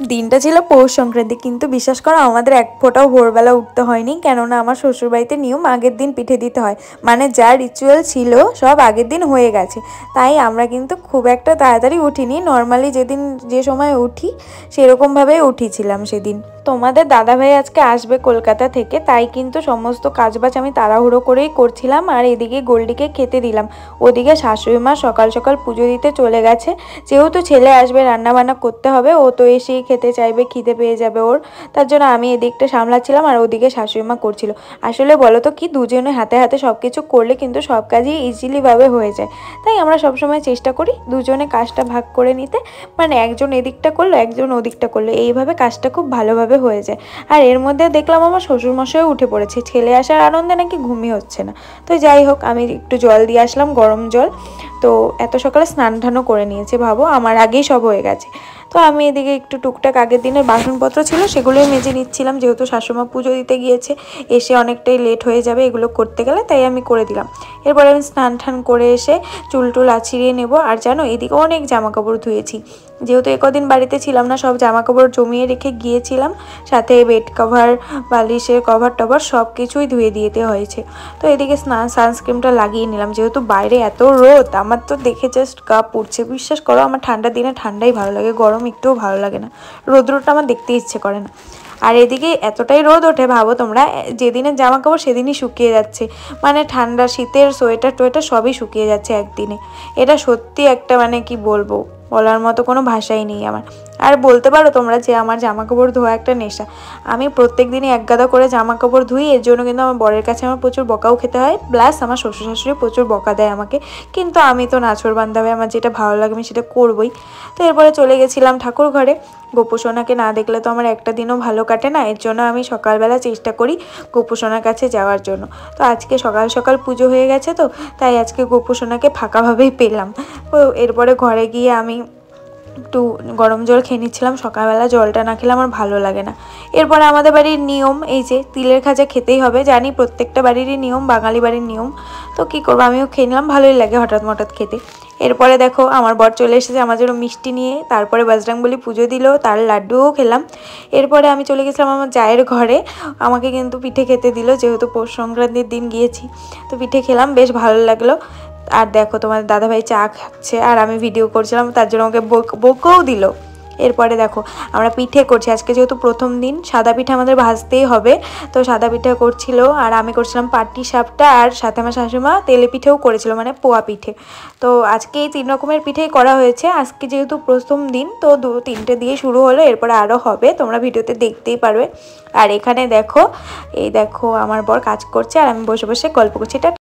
দিনটা ছিল পৌষ সংক্রান্তি, কিন্তু বিশ্বাস করো আমাদের এক ফোঁটাও ভোরবেলা উঠতে হয়নি, কেননা আমার শ্বশুরবাড়িতে নিয়ম আগের দিন পিঠে দিতে হয়, মানে যা রিচুয়াল ছিল সব আগের দিন হয়ে গেছে। তাই আমরা কিন্তু খুব একটা তাড়াতাড়ি উঠিনি, নর্মালি যেদিন যে সময় উঠি সেরকমভাবেই উঠিছিলাম সেদিন। তোমাদের দাদাভাই আজকে আসবে কলকাতা থেকে, তাই কিন্তু সমস্ত কাজবাজ আমি তাড়াহুড়ো করেই করছিলাম। আর এদিকে গোল্ডিকে খেতে দিলাম, ওদিকে শাশুড়ি মা সকাল সকাল পুজো দিতে চলে গেছে। যেহেতু ছেলে আসবে রান্না বান্না করতে হবে, ও তো এসেই খেতে চাইবে, খিদে পেয়ে যাবে ওর, তার জন্য আমি এদিকটা সামলাচ্ছিলাম আর ওদিকে শাশুড়ি মা করছিল। আসলে বলো তো কি, দুজনে হাতে হাতে সব কিছু করলে কিন্তু সব কাজই ইজিলিভাবে হয়ে যায়। তাই আমরা সবসময় চেষ্টা করি দুজনে কাজটা ভাগ করে নিতে, মানে একজন এদিকটা করলো একজন ওদিকটা করলো, এইভাবে কাজটা খুব ভালোভাবে হয়ে যায়। আর এর মধ্যে দেখলাম আমার শ্বশুরমশাইও উঠে পড়েছে, ছেলে আসার আনন্দে নাকি ঘুমই হচ্ছে না। তো যাই হোক, আমি একটু জল দিয়ে আসলাম, গরম জল। তো এত সকালে স্নান টানও করে নিয়েছে, ভাবো আমার আগেই সব হয়ে গেছে। তো আমি এদিকে একটু টুকটাক আগের দিনের বাসনপত্র ছিল সেগুলোই মেজে নিচ্ছিলাম, যেহেতু শাশুড়িমা পুজো দিতে গিয়েছে, এসে অনেকটাই লেট হয়ে যাবে এগুলো করতে গেলে, তাই আমি করে দিলাম। এরপরে আমি স্নান টান করে এসে চুল টুল আছড়িয়ে নেব। আর জানো এদিকে অনেক জামা কাপড় ধুয়েছি, যেহেতু একদিন বাড়িতে ছিলাম না, সব জামা কাপড় জমিয়ে রেখে গিয়েছিলাম, সাথে বেড কভার, বালিশের কভার টভার সব কিছুই ধুয়ে দিতে হয়েছে। তো এদিকে সানস্ক্রিনটা লাগিয়ে নিলাম, যেহেতু বাইরে এত রোদ, আমার তো দেখে জাস্ট গা পুড়ছে। বিশ্বাস করো আমার ঠান্ডার দিনে ঠান্ডাই ভালো লাগে, গরম একটুও ভালো লাগে না, রোদ্রটা আমার দেখতে ইচ্ছে করে না। আর এদিকে এতটাই রোদ ওঠে, ভাবো তোমরা, যেদিনের জামা কাপড় সেদিনই শুকিয়ে যাচ্ছে, মানে ঠান্ডা শীতের সোয়েটার টোয়েটার সবই শুকিয়ে যাচ্ছে একদিনে। এটা সত্যি একটা, মানে কি বলবো, বলার মতো কোনো ভাষাই নেই আমার। আর বলতে পারো তোমরা যে আমার জামা কাপড় ধোয়া একটা নেশা। আমি প্রত্যেক দিনই এক গাদা করে জামা কাপড় ধুই, এর জন্য কিন্তু আমার বরের কাছে আমার প্রচুর বকাও খেতে হয়, প্লাস আমার শ্বশুর শাশুড়ি প্রচুর বকা দেয় আমাকে। কিন্তু আমি তো নাছোড় বান্ধবী, আমার যেটা ভালো লাগে আমি সেটা করবই। তো এরপরে চলে গেছিলাম ঠাকুর ঘরে। গোপুসোনাকে না দেখলে তো আমার একটা দিনও ভালো কাটে না, এর জন্য আমি সকালবেলা চেষ্টা করি গোপুসোনার কাছে যাওয়ার জন্য। তো আজকে সকাল সকাল পুজো হয়ে গেছে, তো তাই আজকে গোপুসোনাকে ফাঁকাভাবেই পেলাম। তো এরপরে ঘরে গিয়ে আমি একটু গরম জল খেয়ে নিচ্ছিলাম, সকালবেলা জলটা না খেলে আমার ভালো লাগে না। এরপরে আমাদের বাড়ির নিয়ম এই যে তিলের খাজা খেতেই হবে, জানি প্রত্যেকটা বাড়িরই নিয়ম, বাঙালি বাড়ির নিয়ম। তো কী করবো, আমিও খেয়ে নিলাম, ভালোই লাগে হঠাৎ হঠাৎ খেতে। এরপরে দেখো আমার বর চলে এসেছে আমার জন্য মিষ্টি নিয়ে, তারপরে বজরংবলী পুজো দিল, তার লাড্ডুও খেলাম। এরপরে আমি চলে গেছিলাম আমার জায়ের ঘরে, আমাকে কিন্তু পিঠে খেতে দিল, যেহেতু পৌষ সংক্রান্তির দিন গিয়েছি। তো পিঠে খেলাম, বেশ ভালো লাগলো। আর দেখো তোমার দাদাভাই চা খাচ্ছে আর আমি ভিডিও করছিলাম, তার জন্য আমাকে বকেও দিল। এরপরে দেখো আমরা পিঠে করছি, আজকে যেহেতু প্রথম দিন সাদা পিঠে আমাদের ভাজতেই হবে, তো সাদা পিঠে করছিল আর আমি করছিলাম পাটি সাপটা, আর সাথে আমার শাশুড়িমা তেলে পিঠেও করেছিল, মানে পোয়া পিঠে। তো আজকে এই 3 রকমের পিঠেই করা হয়েছে, আজকে যেহেতু প্রথম দিন তো 2-3টে দিয়ে শুরু হলো, এরপরে আরও হবে, তোমরা ভিডিওতে দেখতেই পারবে। আর এখানে দেখো, এই দেখো আমার বর কাজ করছে আর আমি বসে বসে গল্প করছি। এটা